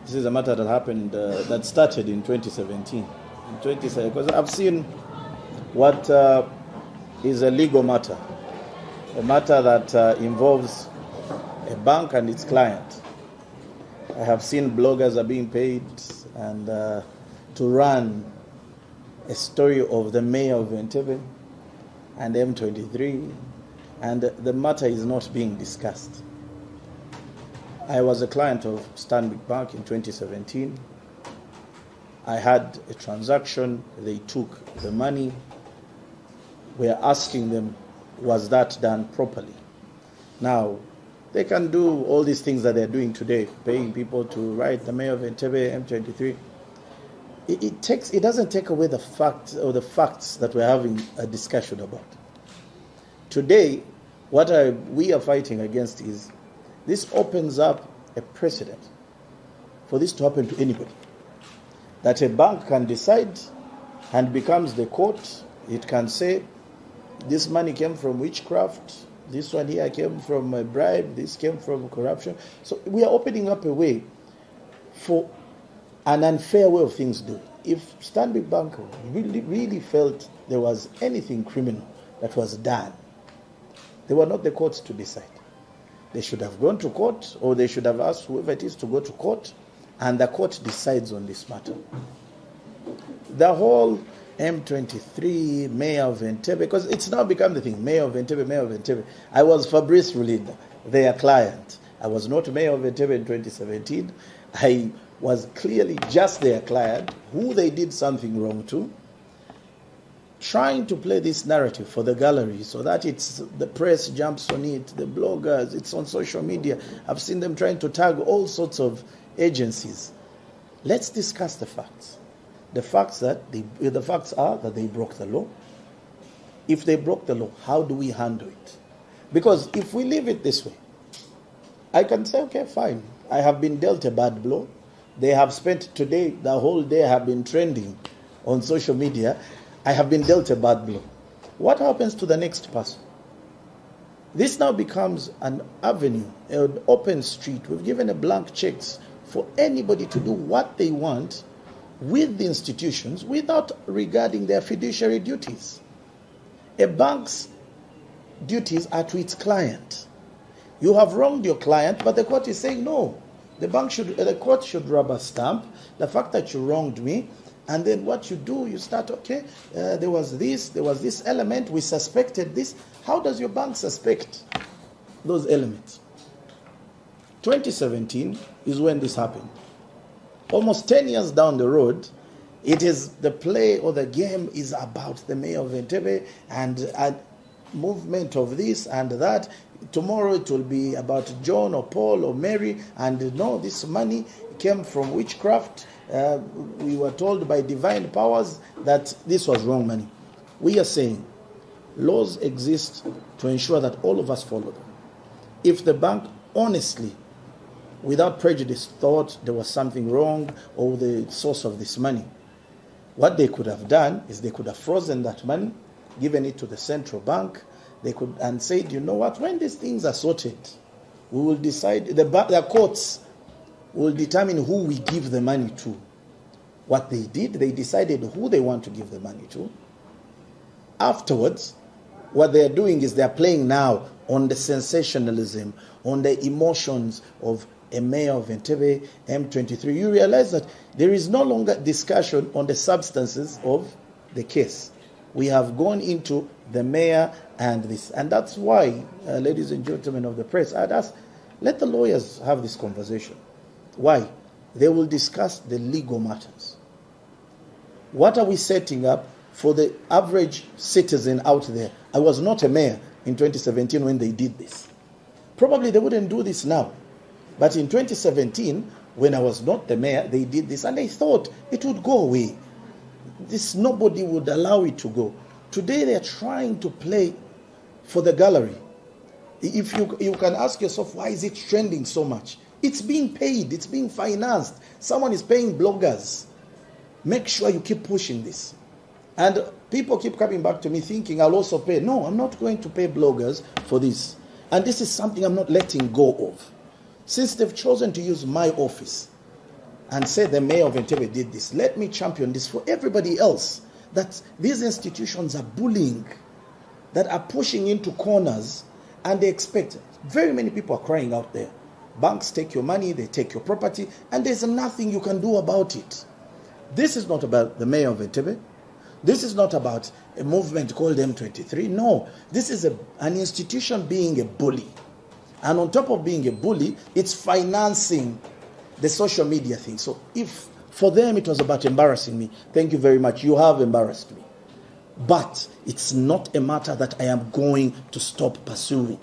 This is a matter that happened, that started in 2017. Because I've seen what is a legal matter, a matter that involves a bank and its client. I have seen bloggers are being paid and to run a story of the mayor of Entebbe and M23, and the matter is not being discussed. I was a client of Stanbic Bank in 2017. I had a transaction. They took the money. We're asking them, was that done properly? Now, they can do all these things that they're doing today, paying people to write the mayor of Entebbe, M23. It doesn't take away the facts that we're having a discussion about. Today, what we are fighting against is this opens up a precedent for this to happen to anybody. That a bank can decide and becomes the court. It can say, this money came from witchcraft, this one here came from a bribe, this came from corruption. So we are opening up a way for an unfair way of things doing. If Stanbic Bank really felt there was anything criminal that was done, they were not the courts to decide. They should have gone to court, or they should have asked whoever it is to go to court, and the court decides on this matter. The whole M23, Mayor of Entebbe, because it's now become the thing, Mayor of Entebbe, Mayor of Entebbe. I was Fabrice Rulinda, their client. I was not Mayor of Entebbe in 2017. I was clearly just their client, who they did something wrong to, trying to play this narrative for the gallery so that the press jumps on it, the bloggers, it's on social media. I've seen them trying to tag all sorts of agencies. Let's discuss the facts. The facts are that they broke the law. If they broke the law, how do we handle it? Because if we leave it this way, I can say, okay, fine. I have been dealt a bad blow. They have spent today, the whole day have been trending on social media. I have been dealt a bad blow. What happens to the next person? This now becomes an avenue, an open street. We've given a blank checks for anybody to do what they want with the institutions without regarding their fiduciary duties. A bank's duties are to its client. You have wronged your client, but the court is saying no. The court should rubber stamp the fact that you wronged me. And then what you do, you start, okay, there was this element, we suspected this. How does your bank suspect those elements? 2017 is when this happened. Almost 10 years down the road, it is the play or the game is about the mayor of Entebbe and a movement of this and that. Tomorrow it will be about John or Paul or Mary, and no, this money came from witchcraft. We were told by divine powers that this was wrong money. We are saying laws exist to ensure that all of us follow them. If the bank honestly, without prejudice, thought there was something wrong or the source of this money, what they could have done is they could have frozen that money, given it to the central bank. They could and said, you know what, when these things are sorted, we will decide, the courts will determine who we give the money to. What they did, they decided who they want to give the money to. Afterwards, what they're doing is they're playing now on the sensationalism, on the emotions of a mayor of Entebbe, M23. You realize that there is no longer discussion on the substances of the case. We have gone into the mayor and this. And that's why, ladies and gentlemen of the press, I'd ask, let the lawyers have this conversation. Why? They will discuss the legal matters. What are we setting up for the average citizen out there? I was not a mayor in 2017 when they did this. Probably they wouldn't do this now. But in 2017, when I was not the mayor, they did this and they thought it would go away. Nobody would allow it to go. Today they are trying to play for the gallery. If you can ask yourself, why is it trending so much? It's being paid, it's being financed. Someone is paying bloggers. Make sure you keep pushing this. And people keep coming back to me thinking I'll also pay. No, I'm not going to pay bloggers for this. And this is something I'm not letting go of. Since they've chosen to use my office, and say the mayor of Entebbe did this. Let me champion this for everybody else, that these institutions are bullying, that are pushing into corners, and they expect. Very many people are crying out there. Banks take your money, they take your property, and there's nothing you can do about it. This is not about the mayor of Entebbe. This is not about a movement called M23. No, this is an institution being a bully. And on top of being a bully, it's financing the social media thing. So if for them it was about embarrassing me, thank you very much. You have embarrassed me. But it's not a matter that I am going to stop pursuing.